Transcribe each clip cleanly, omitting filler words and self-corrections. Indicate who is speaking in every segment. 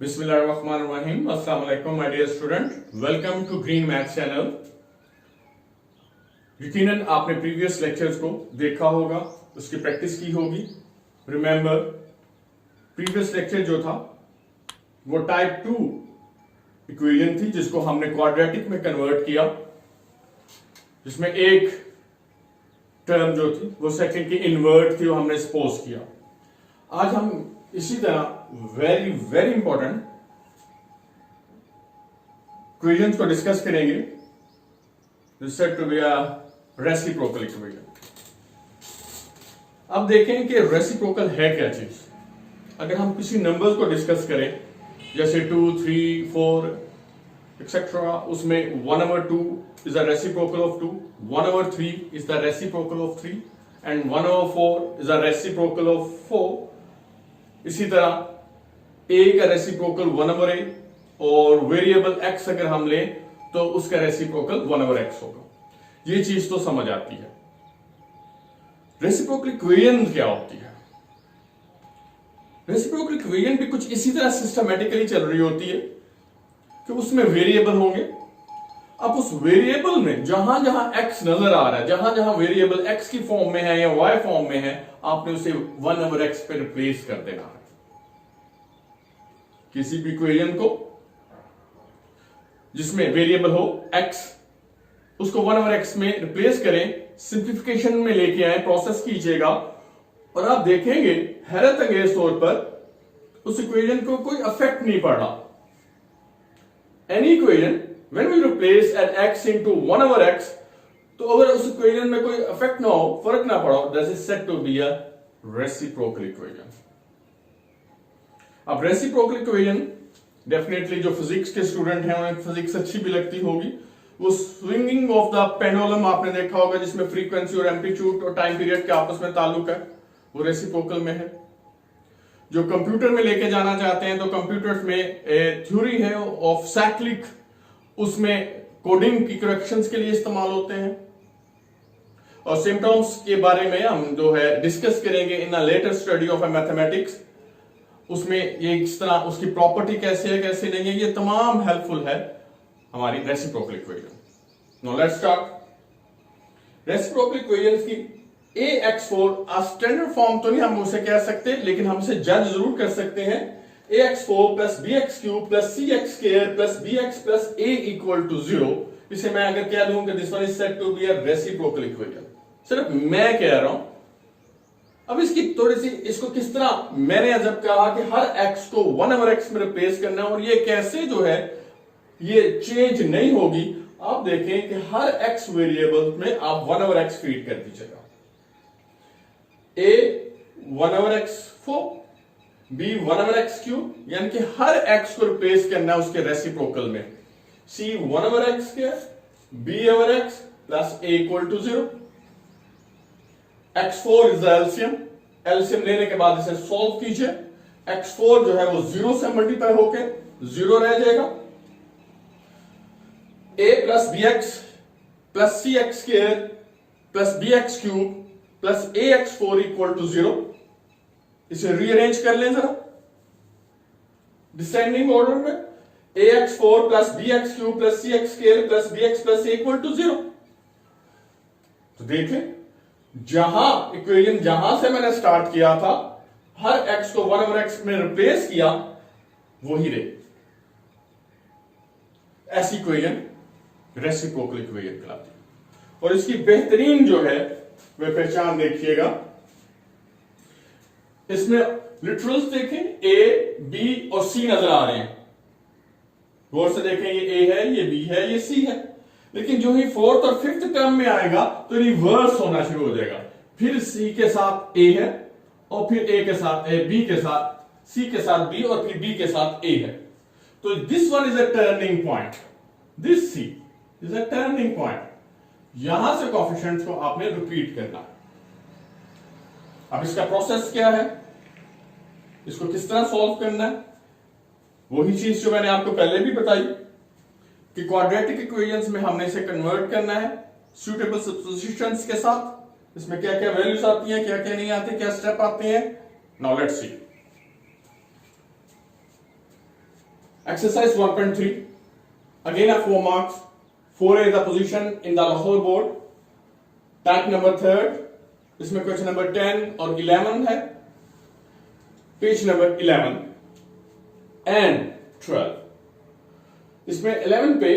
Speaker 1: बिस्मिल्लाहिर्रहमानिर्रहीम। अस्सलाम वालेकुम my dear student, welcome to green maths channel. यकीनन आपने प्रीवियस लेक्चर्स को देखा होगा, उसकी प्रैक्टिस की होगी। रिमेंबर, प्रीवियस लेक्चर जो था वो टाइप 2 इक्वेशन थी जिसको हमने क्वाड्रेटिक में कन्वर्ट किया, जिसमें एक टर्म जो थी वो सेकंड की इनवर्ट थी, वो हमने सपोज किया। आज हम इसी तरह वेरी वेरी इंपॉर्टेंट इक्वेशंस को डिस्कस करेंगे। This said to be a reciprocal equation. अब देखें कि रेसिप्रोकल है क्या चीज। अगर हम किसी नंबर्स को डिस्कस करें जैसे 2, 3, 4 एक्सेट्रा, उसमें 1/2 is the reciprocal of 2, 1/3 is the reciprocal of 3 and 1/4 is the reciprocal of 4। इसी तरह a का रेसिप्रोकल 1/a और वेरिएबल x अगर हम लें तो उसका रेसिप्रोकल 1/x होगा। ये चीज तो समझ आती है। रेसिप्रोकल इक्वेशन क्या होती है? रेसिप्रोकल इक्वेशन भी कुछ इसी तरह सिस्टमैटिकली चल रही होती है कि उसमें वेरिएबल होंगे। अब उस वेरिएबल में जहां जहां x नजर आ रहा है, जहां जहां वेरिएबल x की फॉर्म में है या y फॉर्म में है, आपने उसे 1/x पे रिप्लेस कर देना है। किसी भी इक्वेशन को जिसमें वेरिएबल हो x, उसको 1/x में रिप्लेस करें, सिंप्लीफिकेशन में लेके आए, प्रोसेस कीजिएगा और आप देखेंगे हैरत अंगेज तौर पर उस इक्वेशन को कोई अफेक्ट नहीं पड़ रहा। Any equation when we replace at x into 1/x, तो अगर उस इक्वेशन में कोई अफेक्ट ना हो, फर्क ना पड़ा, that is said to be a reciprocal equation. अब रेसिप्रोकल इक्वेशन डेफिनेटली जो फिजिक्स के स्टूडेंट हैं उन्हें फिजिक्स अच्छी भी लगती होगी। वो स्विंगिंग ऑफ द पेंडुलम आपने देखा होगा, जिसमें फ्रीक्वेंसी और एम्पलीट्यूड और टाइम पीरियड के आपस में ताल्लुक है, वो रेसिप्रोकल में है। जो कंप्यूटर में लेके जाना चाहते हैं तो कंप्यूटर में थ्योरी है ऑफ साइक्लिक, उसमें कोडिंग की करेक्शंस के लिए इस्तेमाल होते हैं। और सिम्टम्स के बारे में हम जो है डिस्कस करेंगे in a later study of mathematics. उसमें ये किस तरह उसकी प्रॉपर्टी कैसे है कैसे नहीं है, ये तमाम हेल्पफुल है हमारी reciprocal equation. Now let's start. Reciprocal equations की ax4 स्टैंडर्ड फॉर्म तो नहीं हम उसे कह सकते, लेकिन हम उसे जज जरूर कर सकते हैं। ax4 plus bx3 plus cx2 plus bx plus a equal to 0। इसे मैं अगर कह दूं कि this one is said to be a reciprocal equation, सिर्फ मैं कह रहा हूं। अब इसकी थोड़ी सी, इसको किस तरह मैंने जब कहा कि हर x को 1/x में रिप्लेस करना और ये कैसे जो है ये चेंज नहीं होगी, आप देखें कि हर x वेरिएबल में आप 1/x फीड कर दीजिएगा। a 1/x4, b 1/x3, यानी कि हर x को रिप्लेस करना उसके रेसिप्रोकल में। c 1/x2, b/x plus a equal to 0। x4 is the LCM, LCM लेने के बाद इसे सॉल्व कीजिए। x4 जो है वो 0 से मल्टीप्लाई होके 0 रह जाएगा। a plus bx plus cx2 plus bx3 plus ax4 equal to 0। इसे रीअरेंज कर लें जरा डिसेंडिंग ऑर्डर में। ax4 plus bx3 plus cx2 plus bx plus a equal to 0। तो देखें, जहां इक्वेशन जहां से मैंने स्टार्ट किया था, हर x को 1/x में रिप्लेस किया, वही रहे। ऐसी इक्वेशन रेसिप्रोकल इक्वेशन कहलाती है। और इसकी बेहतरीन जो है वह पहचान देखिएगा, इसमें लिटरल्स देखें, a, b और c नजर आ रहे हैं। गौर से देखें, ये a है, ये b है, ये c है। लेकिन जो ही फोर्थ और फिफ्थ टर्म में आएगा तो रिवर्स होना शुरू हो जाएगा। फिर c के साथ a है और फिर a के साथ b के साथ c के साथ b और फिर b के साथ a है। तो this one is a turning point, this c is a turning point. यहां से कोएफिशिएंट्स को आपने रिपीट करना है। अब इसका प्रोसेस क्या है, इसको किस तरह सॉल्व करना है, वही चीज जो मैंने आपको पहले भी बताई कि क्वाड्रेटिक इक्वेशंस में हमने इसे कन्वर्ट करना है सूटेबल सब्स्टिट्यूशंस के साथ। इसमें क्या क्या वैल्यूज आती हैं, क्या क्या नहीं आती, क्या स्टेप आते हैं। Now let's see. Exercise 1.3. Again are 4 marks. 4A is the position in the Lahore board. Type number 3rd. इसमें क्वेश्चन नंबर 10 और 11 है. Page number 11 and 12. इसमें 11 पे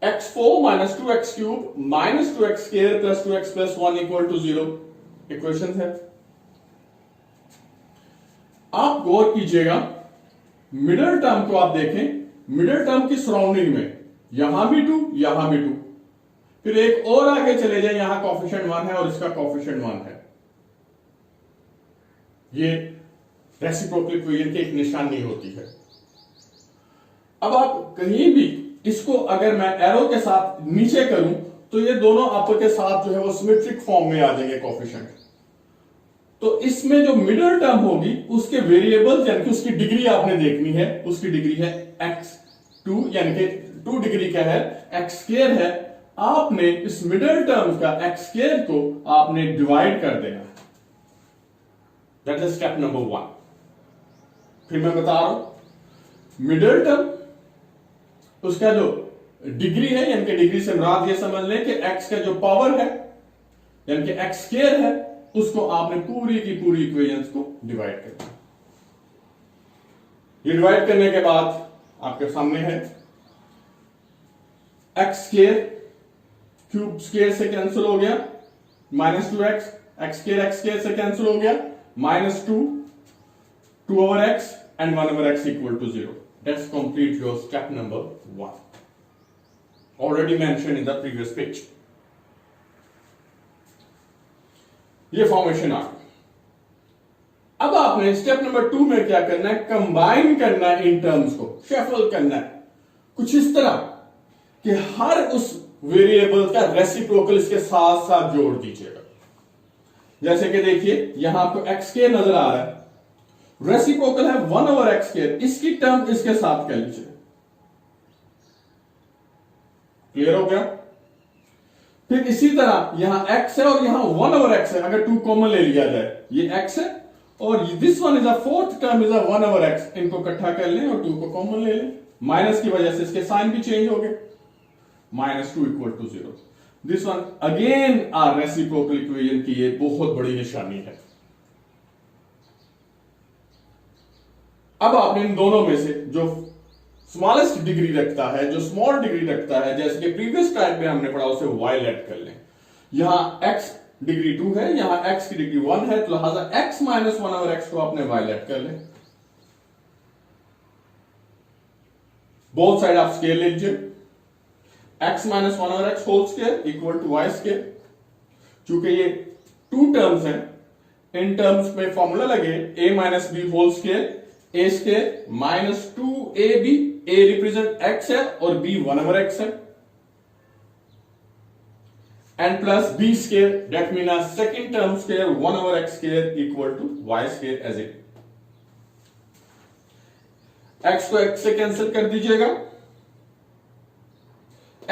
Speaker 1: x4 minus 2x cube minus 2x square plus 2x plus 1 equal to 0 equation है. आप गौर कीजिएगा, middle term को आप देखें, मिडिल टर्म की सराउंडिंग में यहां भी 2 यहां भी 2, फिर एक और आगे चले जाए, यहां कोफिशिएंट 1 है और इसका कोफिशिएंट 1 है. ये रेसिप्रोकल इक्वेशन की एक निशानी होती है. अब आप कहीं भी इसको अगर मैं एरो के साथ नीचे करूं तो ये दोनों आपस के साथ जो है वो सिमेट्रिक फॉर्म में आ जाएंगे कोफिशिएंट. तो इसमें जो मिडिल टर्म होगी उसके वेरिएबल्स यानी कि उसकी डिग्री आपने देखनी है. उसकी डिग्री है x2 यानी कि 2 डिग्री का है, x स्क्वायर है. आपने इस मिडिल टर्म का x स्क्वायर को आपने डिवाइड कर देना. That is step number 1. फिर मैं बता रहा हूं, मिडिल टर्म उसका जो डिग्री है यानी कि डिग्री से मुराद ये समझ लें कि x का जो पावर है यानी कि x स्क्वायर है, उसको आपने पूरी की पूरी इक्वेशंस को डिवाइड करना. ये डिवाइड करने के बाद आपके सामने है x स्क्वायर क्यूब स्क्वायर से कैंसिल हो गया, माइनस 2x, x स्क्वायर से कैंसिल हो गया, minus 2, 2 over x and 1 over x equal to 0. That's complete your step number 1. Already mentioned in the previous page. ये फॉर्मेशन आ गई. अब आपने स्टेप नंबर 2 में क्या करना है, कंबाइन करना है इन टर्म्स को, शफल करना है कुछ इस तरह कि हर उस वेरिएबल का रेसिप्रोकल इसके साथ साथ जोड़ दीजिएगा. जैसे कि देखिए यहां आपको x के नजर आ रहा है, रेसिप्रोकल है 1 over x स्क्वायर, इसकी टर्म इसके साथ कर लीजिए. क्लियर हो गया. फिर इसी तरह यहां x है और यहां 1 over x है, अगर 2 कॉमन ले लिया जाए, ये x है और this one is a fourth term is a 1 over x, इनको इकट्ठा कर लें और 2 को कॉमन ले लें. माइनस की वजह से इसके साइन भी चेंज हो गए, -2 equal to 0. This one again are reciprocal equation की ये बहुत बड़ी निशानी है. अब आपने इन दोनों में से जो स्मॉलेस्ट डिग्री रखता है, जो स्मॉल डिग्री रखता है, जैसे कि प्रीवियस टाइप में हमने पढ़ा, उसे y लेट कर लें. यहां x डिग्री 2 है, यहां x की डिग्री 1 है, तो लिहाजा x माइनस 1 over x को आपने y लेट कर लें. बोथ साइड आप स्केयर ले लीजिए. x minus 1 over x whole square equal to y square. चूंकि ये 2 टर्म्स हैं, इन टर्म्स में फॉर्मूला लगे a minus b whole square, a square minus 2ab, a represent x है और b 1 over x है, and plus b square, that mean second term square 1 over x square equal to y square as it. x को x से cancel कर दीजिएगा.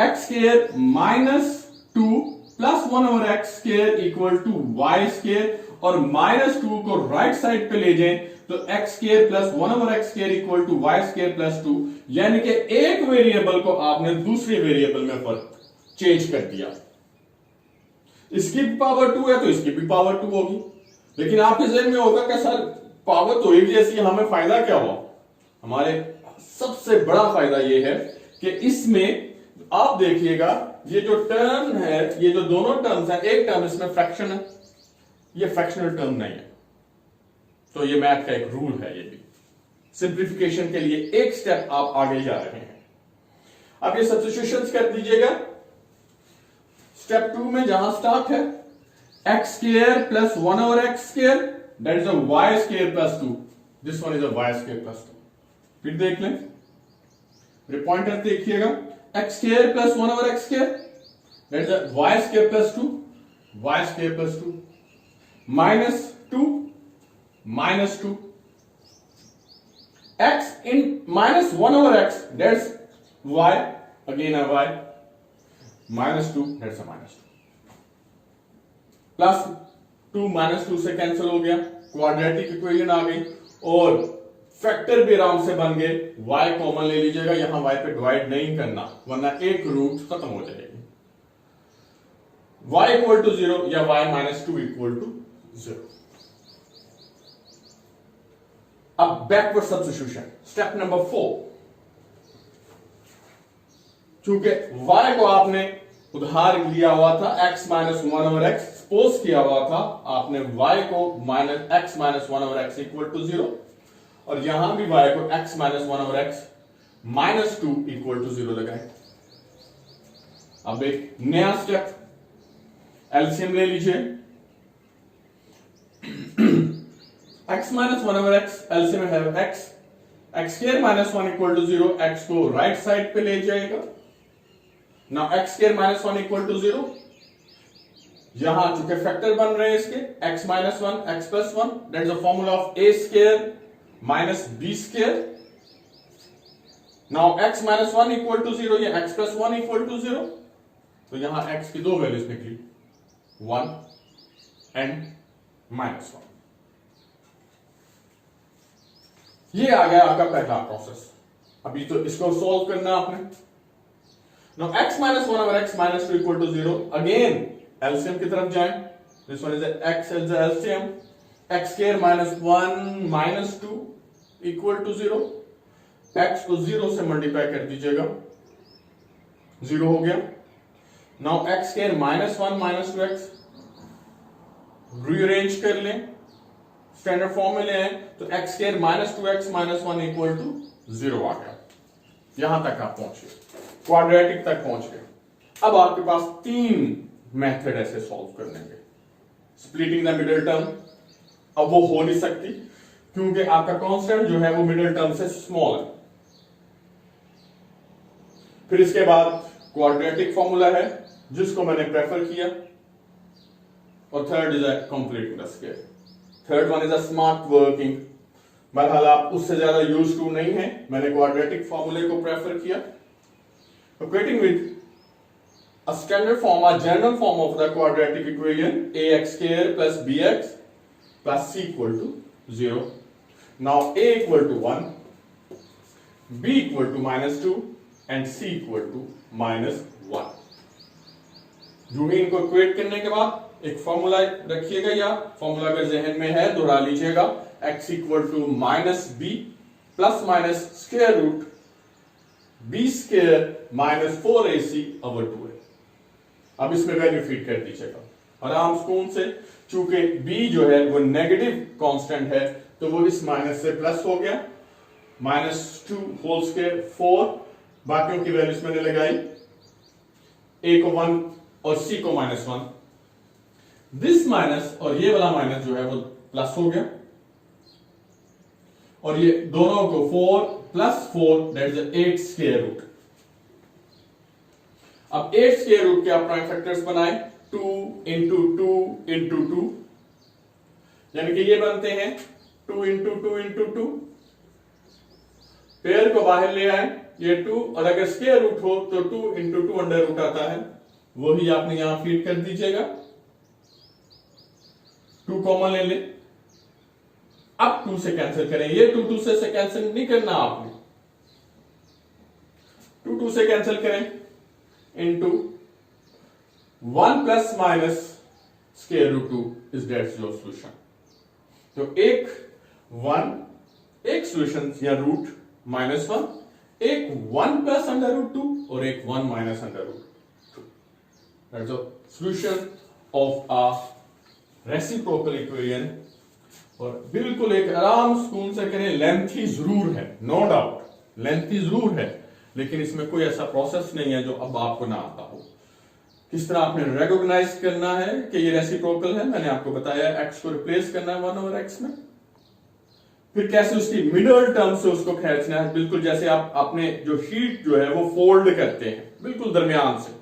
Speaker 1: x square minus 2 plus 1 over x square equal to y square, और minus 2 को right side पे ले जाएं तो x square plus 1 over x square equal to y square plus 2, यानी कि एक वेरिएबल को आपने दूसरे वेरिएबल में फर्क चेंज कर दिया. इसकी भी पावर 2 है तो इसकी भी पावर 2 होगी. लेकिन आपके जहन में होगा कि सर पावर तो एक जैसी, हमें फायदा क्या हुआ? हमारे सबसे बड़ा फायदा यह है कि इसमें आप देखिएगा ये जो टर्म है, ये जो दोनों टर्म्स हैं, एक टर्म इसमें फ्रैक्शन है, ये फ्रैक्शनल टर्म नहीं है. तो ये मैथ का एक रूल है. ये भी सिंप्लीफिकेशन के लिए एक स्टेप आप आगे जा रहे हैं. अब ये सब्स्टिट्यूशंस कर दीजिएगा. स्टेप 2 में जहां स्टार्ट है x square plus 1 over x square, that is a y square plus 2. This one is a y square plus 2. फिर देख लें, पॉइंटर देखिएगा, x square plus 1 over x square, that is a y square plus 2, y square plus 2, minus 2 minus 2, x in minus 1 over x, that's y, again a y, minus 2, that's a minus 2, plus 2 minus 2 से cancel हो गया, quadratic equation आ गई, और factor भी आराम से बन गए। y कॉमन ले लीजिएगा, यहां y पे डिवाइड नहीं करना वरना एक रूट खत्म हो जाएगी। y इक्वल टू 0 या y माइनस 2 इक्वल टू 0। अब बैकवर्ड सब्स्टिट्यूशन स्टेप नंबर 4। चूंकि y को आपने उधार लिया हुआ था x minus 1 over x, suppose किया हुआ था आपने y को minus x minus 1 over x equal to 0, और यहां भी y को x minus 1 over x minus 2 equal to 0 लगाए। अब एक नया स्टेप, एलसीएम ले लीजिए। x minus 1 over x, LCM है x, x square minus 1 equal to 0, x को राइट साइड पे ले जाएगा। Now x square minus 1 equal to 0, यहां चूंकि फैक्टर बन रहे हैं इसके x minus 1 x plus 1, that is the formula of a square minus b square. Now x minus 1 equal to 0 या x प्लस 1 इक्वल टू 0, तो यहां x की दो वैल्यूज निकली 1 एंड माइनस 1। ये आ गया आपका पहला प्रोसेस। अभी तो इसको सॉल्व करना आपने। Now x minus 1 over x minus 2 equal to 0, again LCM की तरफ जाएं। This one is x is the LCM, x square minus 1 minus 2 equal to 0, x को 0 से मल्टीप्लाई कर दीजिएगा, 0 हो गया। Now x square minus 1 minus 2x rearrange कर लें, स्टैंडर्ड फॉर्म में ले आए तो x square minus 2x minus 1 equal to 0 आ गया। यहां तक आप पहुंचे, क्वाड्रेटिक तक पहुंच गए। अब आपके पास 3 मेथड ऐसे सॉल्व करने के। स्प्लिटिंग द मिडिल टर्म, अब वो हो नहीं सकती क्योंकि आपका कांस्टेंट जो है वो मिडिल टर्म से स्मॉल है। फिर इसके बाद क्वाड्रेटिक फॉर्मूला है जिसको मैंने प्रेफर किया, और third is completing the square. Third one is a smart working, बहरहाल आप उससे ज्यादा यूज टू नहीं है, मैंने क्वाड्रेटिक फॉर्मूले को प्रेफर किया। Equating with a standard form, a general form of the quadratic equation, ax square plus bx plus c equal to 0. Now a equal to 1, b equal to minus 2 and c equal to minus 1. जो ही इनको equate करने के बाद एक formula रखिएगा, या formula अगर जहन में है दोहरा लीजिएगा। x equal to minus b plus minus square root b square minus 4ac over 2 है। अब इसमें वैल्यू फीड कर दीजिएगा आराम सुकून से। चूंकि b जो है वो नेगेटिव कांस्टेंट है तो वो इस माइनस से प्लस हो गया, माइनस 2 होल स्क्वायर 4, बाकियों की वैल्यूज मैंने लगाई, a को 1 और c को माइनस 1। दिस माइनस और ये वाला माइनस जो है वो प्लस हो गया, और ये दोनों को 4 plus 4 that is 8 square root. अब 8 स्क्वायर रूट के आप प्राइम फैक्टर्स बनाए, 2 इंटू 2 इंटू 2, यानी कि ये बनते हैं 2 इंटू 2 इंटू 2। पेयर को बाहर ले आए, ये 2, और अगर स्क्वायर रूट हो तो 2 इंटू 2 अंडर रूट आता है, वही आपने यहां फीड कर दीजिएगा। 2 कॉमन ले ले, अब 2 से कैंसिल करें, ये 2 से कैंसिल नहीं करना आपने, 2 से कैंसिल करें, into 1 plus minus square root 2 is that's your solution. तो एक सॉल्यूशन या रूट माइनस 1, एक 1 प्लस अंडर रूट 2 और एक 1 minus under root 2। That's the solution of a reciprocal equation. और बिल्कुल एक आराम सुकून से करें, लेंथी जरूर है, नो डाउट लेंथी जरूर है, लेकिन इसमें कोई ऐसा प्रोसेस नहीं है जो अब आपको ना आता हो। किस तरह आपने रिकॉग्नाइज करना है कि ये रेसिप्रोकल है, मैंने आपको बताया, x को रिप्लेस करना है 1 ओवर x में, फिर कैसे उसकी मिडल टर्म से उसको खींचना है, बिल्कुल जैसे आप अपने जो शीट जो है वो फोल्ड करते हैं बिल्कुल दरमियान से,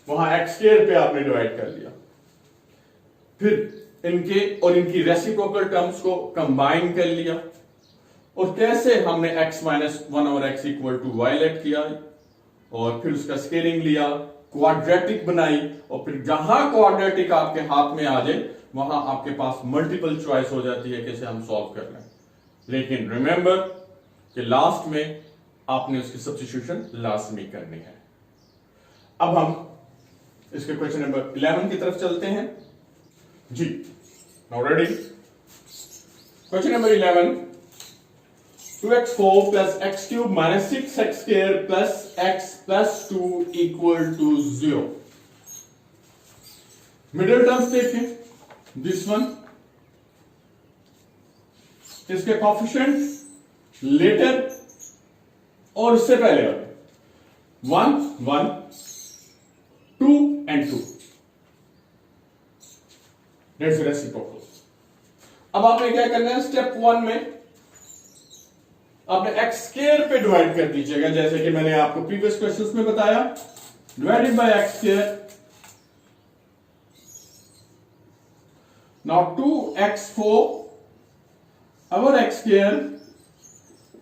Speaker 1: वहां x स्क्वायर पे आपने डिवाइड कर लिया, फिर इनके और इनकी रेसिप्रोकल टर्म्स को कंबाइन कर लिया, और कैसे हमने x minus 1 over x equal to y let किया, और फिर उसका स्केलिंग लिया, क्वाड्रेटिक बनाई, और फिर जहां क्वाड्रेटिक आपके हाथ में आ जाए वहां आपके पास मल्टीपल चॉइस हो जाती है कैसे हम सॉल्व कर लें। लेकिन रिमेंबर कि लास्ट में आपने उसकी सब्स्टिट्यूशन लाजमी करनी है। अब हम इसके क्वेश्चन नंबर 11 की तरफ चलते हैं जी। Now ready, question number 11, 2x4 plus x cube minus 6x square plus x plus 2 equal to 0। Middle terms देखें, दिस वन, इसके कॉफिशिएंट लेटर और इससे पहले 1 1 2 and 2, दैट्स रेसिप्रोकल। अब आपने क्या करना है, स्टेप 1 में आपने x स्क्वायर पे डिवाइड कर दीजिएगा, जैसे कि मैंने आपको प्रीवियस क्वेश्चंस में बताया, divided by x square. Now 2x4 our x square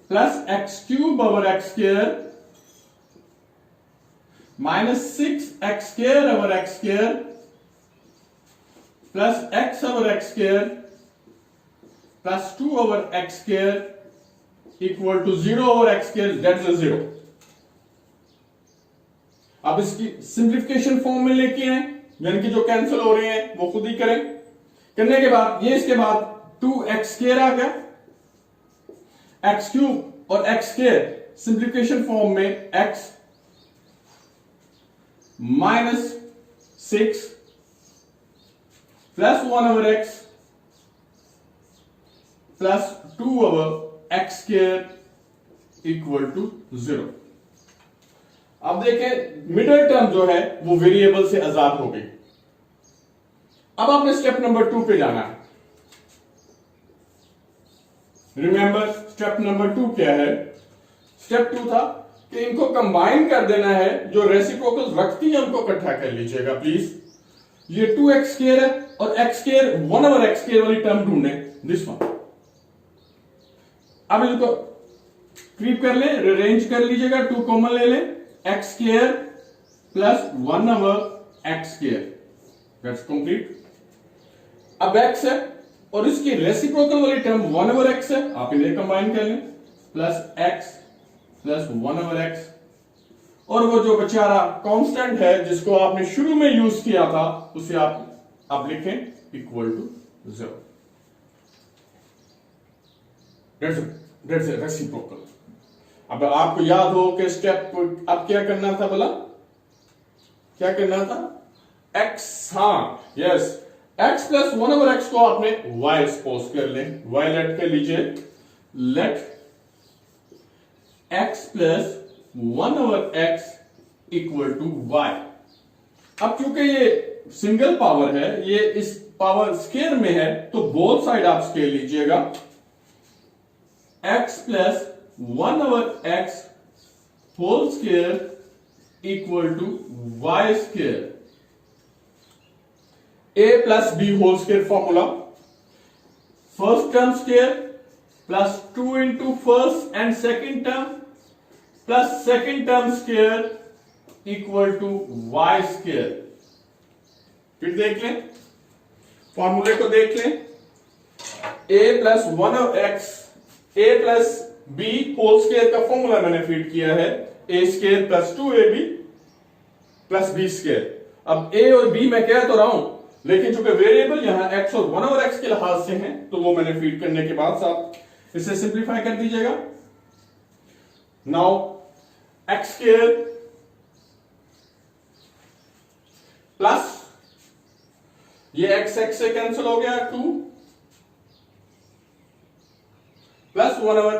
Speaker 1: plus x cube our x square minus 6x square our x square plus x our x square plus 2 our x square equal to 0 over x square, that's a 0। आप इसकी simplification form में लेके आए, यानी कि जो cancel हो रहे हैं वो खुद ही करें। करने के बाद ये इसके बाद 2x स्क्वायर आ गया, x क्यूब और x स्क्वायर सिंप्लीफिकेशन फॉर्म में x minus 6 plus 1 over x plus 2 over x square equal to 0। अब देखें मिडिल टर्म जो है वो वेरिएबल से आजाद हो गई। अब आपने स्टेप नंबर 2 पे जाना है। रिमेंबर स्टेप नंबर 2 क्या है? स्टेप 2 था कि इनको कंबाइन कर देना है, जो रेसिप्रोकल रखती है उनको इकट्ठा कर लीजिएगा प्लीज। ये 2x स्क्वायर है और x square 1 over x square वाली टर्म ढूंढे, दिस वन। अब इनको क्रीप कर ले, रिअरेंज कर लीजिएगा, 2 कॉमन ले ले, x square plus 1 over x square, that's complete. अब x है और इसकी रेसिप्रोकल वाली टर्म 1 ओवर x है, आप इन्हें कंबाइन कर लें, plus x plus 1 over x, और वो जो बेचारा कांस्टेंट है जिसको आपने शुरू में यूज किया था उसे आप लिखें इक्वल टू 0। That's reciprocal. अब आपको याद हो कि स्टेप अब क्या करना था, बोला क्या करना था? x, हाँ yes, x plus 1 over x को आपने y सपोज कर लें, y लेट कर लीजिए, let x plus 1 over x equal to y। अब क्योंकि ये सिंगल पावर है, ये इस पावर स्क्वायर में है, तो बोथ साइड आप स्केल लीजिएगा, x plus 1 over x whole square equal to y square. a plus b whole square formula, first term square plus 2 into first and second term plus second term square equal to y square. फिर देख लें, फॉर्मूले को देख लें, a plus 1 of x, a plus b whole square का formula मैंने feed किया है, a square plus 2ab plus b square. अब a और b मैं कह तो रहा हूं, लेकिन चूंकि वेरिएबल यहां x और 1 ओवर x के लिहाज से हैं, तो वो मैंने फीड करने के बाद आप इसे सिंप्लीफाई कर दीजिएगा। नाउ x स्क्वायर प्लस ये x से कैंसिल हो गया, 2 plus 1 over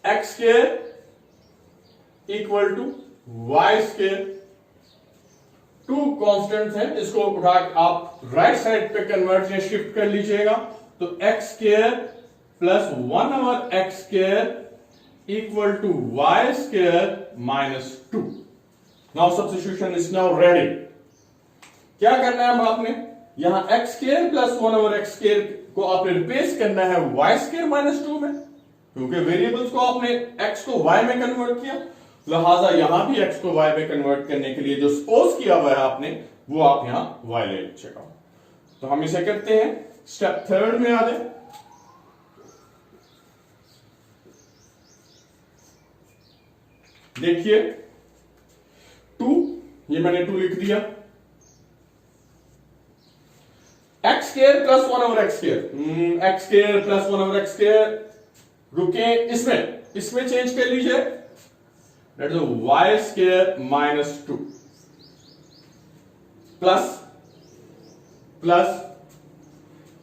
Speaker 1: x square equal to y square. 2 constants हैं, इसको उठा आप राइट साइड पे कन्वर्ट या शिफ्ट कर लीजिएगा, तो x square plus 1 over x square equal to y square minus 2। Now substitution is now ready. क्या करना है अब आपने, यहां x square plus 1 over x square को आपने रिप्लेस करना है y स्क्वायर माइनस 2 में, क्योंकि वेरिएबल्स को आपने x को y में कन्वर्ट किया, लिहाजा यहां भी x को y में कन्वर्ट करने के लिए जो सपोज किया हुआ है आपने, वो आप यहां y ले लीजिएगा। तो हम इसे करते हैं, स्टेप 3 में आ जाए। देखिए 2, ये मैंने 2 लिख दिया, x square plus 1 over x square, x square plus 1 over x square, रुके इसमें चेंज कर लीजिए, that is y square minus 2 plus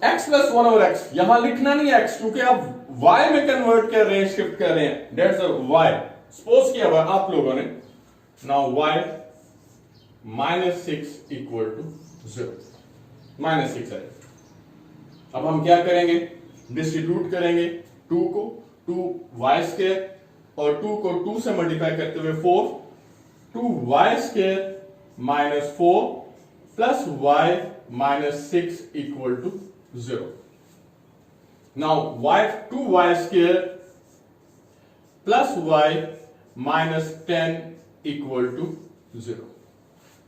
Speaker 1: x plus 1 over x, यहां लिखना नहीं है एक्स क्योंकि आप वाई में कन्वर्ट कर रहे हैं, शिफ्ट कर रहे हैं, दैट्स वाई सपोज किया हुआ आप लोगों ने। Now y minus 6 equal to 0, -6 है। अब हम क्या करेंगे, डिस्ट्रीब्यूट करेंगे 2 को, 2 वाई स्क्वायर और 2 को 2 से मल्टीप्लाई करते हुए 4, 2 y square minus 4 plus y minus 6 equal to 0। Now y 2 y square plus y minus 10 equal to 0।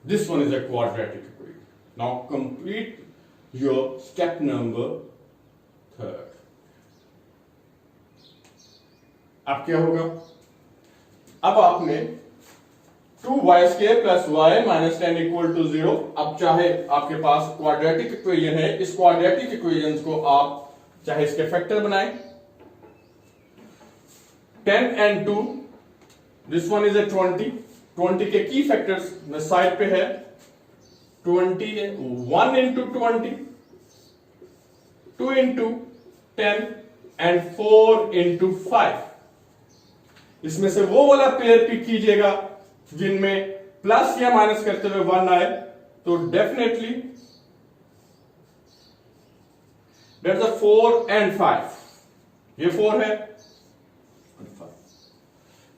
Speaker 1: This one is a quadratic equation. Now complete your step number 3rd. अब क्या होगा, अब आपने 2y square plus y minus 10 equal to 0, अब चाहे आपके पास quadratic equation है, इस क्वाड्रेटिक इक्वेशन को आप चाहे इसके फैक्टर बनाएं, 10 and 2, this one is a 20 के की फैक्टर्स में साइड पे है, 20 है, 1 into 20, 2 into 10 and 4 into 5। इसमें से वो वाला पेयर पिक कीजिएगा जिनमें प्लस या माइनस करते हुए 1 आए, तो डेफिनेटली दैट्स अ 4 and 5, ये 4 है,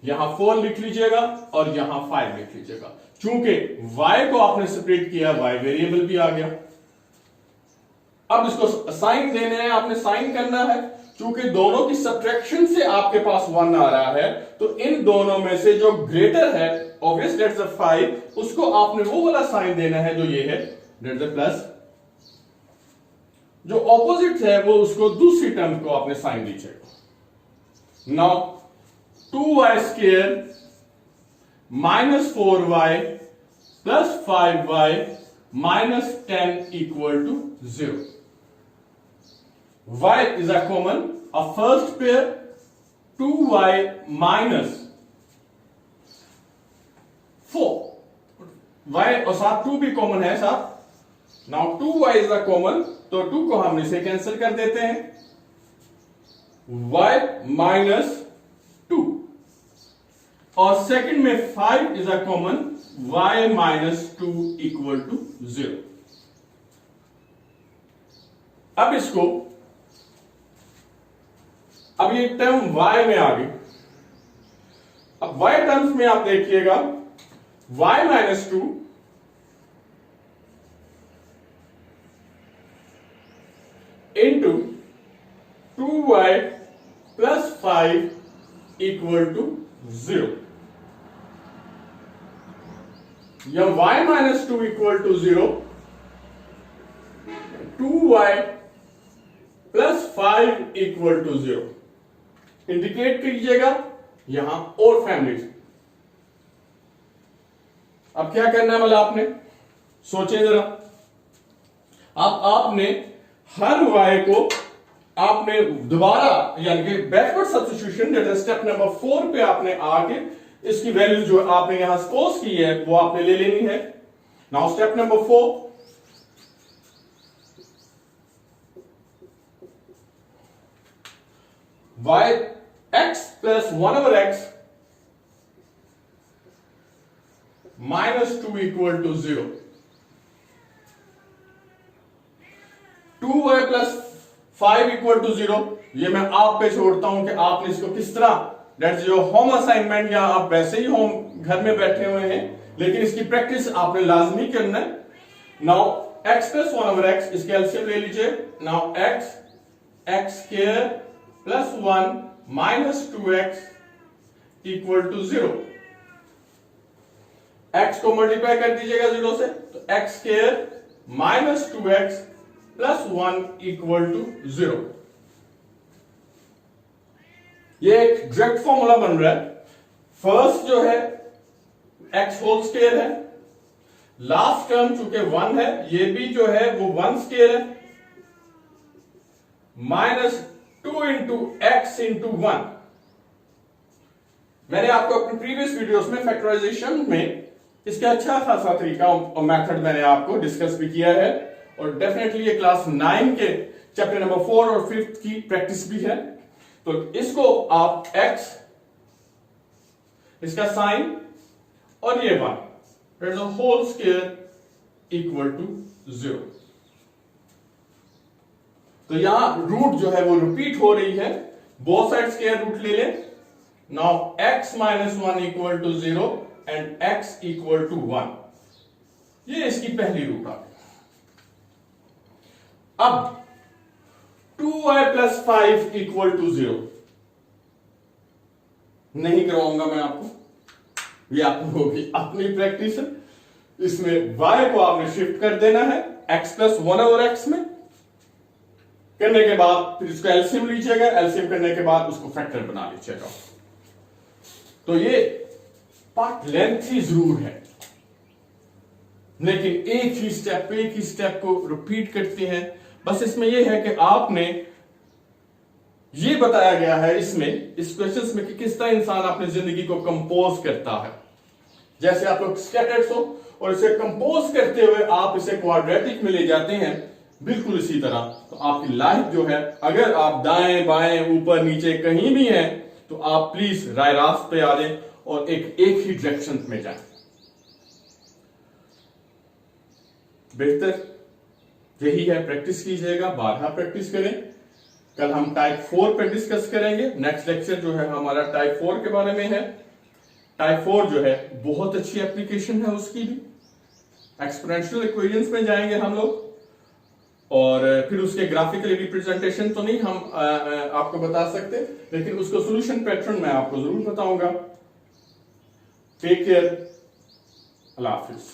Speaker 1: यहां 4 लिख लीजिएगा और यहां 5 लिख लीजिएगा, चूंकि y को आपने सेपरेट किया, y वेरिएबल भी आ गया। अब इसको साइन देने हैं, आपने साइन करना है, चूंकि दोनों की सब्ट्रैक्शन से आपके पास 1 आ रहा है, तो इन दोनों में से जो ग्रेटर है ऑब्वियस दैट्स अ 5, उसको आपने वो वाला साइन देना है जो ये है, दैट्स अ प्लस, जो ऑपोजिट है वो उसको दूसरी टर्म को आपने साइन दीजिएगा। Now 2y square minus 4y plus 5y minus 10 equal to 0। y is a common, a first pair 2y minus 4, y और साथ 2 भी कॉमन है साथ। Now 2y is a common, तो 2 को हम इसे कैंसिल कर देते हैं, y माइनस 2, और सेकंड में 5 is a common, y minus 2 equal to 0। अब इसको, अब ये टर्म y में आ गई, अब y टर्म्स में आप देखिएगा y minus 2 into 2y plus 5 equal to 0, या y minus 2 equal to 0, 2y plus 5 equal to 0, indicate कीजिएगा यहां और फैमिली। अब क्या करना है, मतलब आपने सोचे जरा, आपने हर y को आपने दोबारा यानी कि बैकवर्ड सब्स्टिट्यूशन, जैसे स्टेप नंबर 4 पे आपने आके इसकी वैल्यू जो आपने यहां सपोज की है वो आपने ले लेनी है। Now step number 4, y x plus 1 over x minus 2 equal to 0, 2y plus 5 equal to 0, ये मैं आप पे छोड़ता हूं कि आपने इसको किस तरह, दैट्स योर होम असाइनमेंट, या आप वैसे ही होम घर में बैठे हुए हैं, लेकिन इसकी प्रैक्टिस आपने लाजमी करना है। Now x plus 1 over x, इसके एलसीएम ले लीजिए। Now x square plus 1 minus 2x equal to 0, x को मल्टीप्लाई कर दीजिएगा 0 से, तो x square minus 2x plus 1 equal to 0। ये एक डायरेक्ट फॉर्मूला बन रहा है। फर्स्ट जो है एक्स होल स्क्वायर है, लास्ट टर्म चूंकि 1 है, ये भी जो है वो 1 स्क्वायर है, माइनस 2 इंटू एक्स इंटू 1। मैंने आपको अपने प्रीवियस वीडियोस में फैक्टराइजेशन में इसका अच्छा खासा तरीका और मेथड मैंने आपको डिस्कस भी किया है, और डेफिनेटली ये क्लास 9 के चैप्टर नंबर 4 और 5 की प्रैक्टिस भी है। तो इसको आप x, इसका साइन और ये 1 that is a whole square equal to 0। तो यहां रूट जो है वो रिपीट हो रही है, बोथ साइड स्क्वायर रूट ले ले। Now x minus 1 equal to 0 and x equal to 1, ये इसकी पहली रूट आ गई। अब 2y प्लस 5 इक्वल टू 0 नहीं करवाऊंगा मैं आपको, ये आप लोगों की अपनी प्रैक्टिस है। इसमें y को आपने शिफ्ट कर देना है x प्लस 1 ओवर x में, करने के बाद फिर इसको एलसीएम लीजिएगा, एलसीएम करने के बाद उसको फैक्टर बना लीजिएगा। तो ये पार्ट लेंथी जरूर है, लेकिन एक ही स्टेप को रिपीट करते हैं। बस इसमें यह है कि आपने ये बताया गया है इसमें, इस क्वेश्चंस में, कि किस तरह इंसान अपनी जिंदगी को कंपोज करता है। जैसे आप लोग स्कैटर्स हो और इसे कंपोज करते हुए आप इसे क्वाड्रेटिक में ले जाते हैं, बिल्कुल इसी तरह तो आपकी लाइफ जो है, अगर आप दाएं बाएं ऊपर नीचे कहीं भी हैं, तो आप प्लीज राय रास्त पे आ जाएं और एक ही डायरेक्शन में जाएं। बेहतर यही है, प्रैक्टिस कीजिएगा, बारहा प्रैक्टिस करें। कल हम टाइप 4 पे डिस्कस करेंगे। नेक्स्ट लेक्चर जो है हमारा टाइप 4 के बारे में है। टाइप 4 जो है बहुत अच्छी एप्लीकेशन है उसकी भी, एक्सपोनेंशियल इक्वेशंस में जाएंगे हम लोग, और फिर उसके ग्राफिकली रिप्रेजेंटेशन तो नहीं हम आपको बता सकते, लेकिन उसका सॉल्यूशन पैटर्न मैं आपको जरूर बताऊंगा। टेक केयर, अल्लाह हाफिज।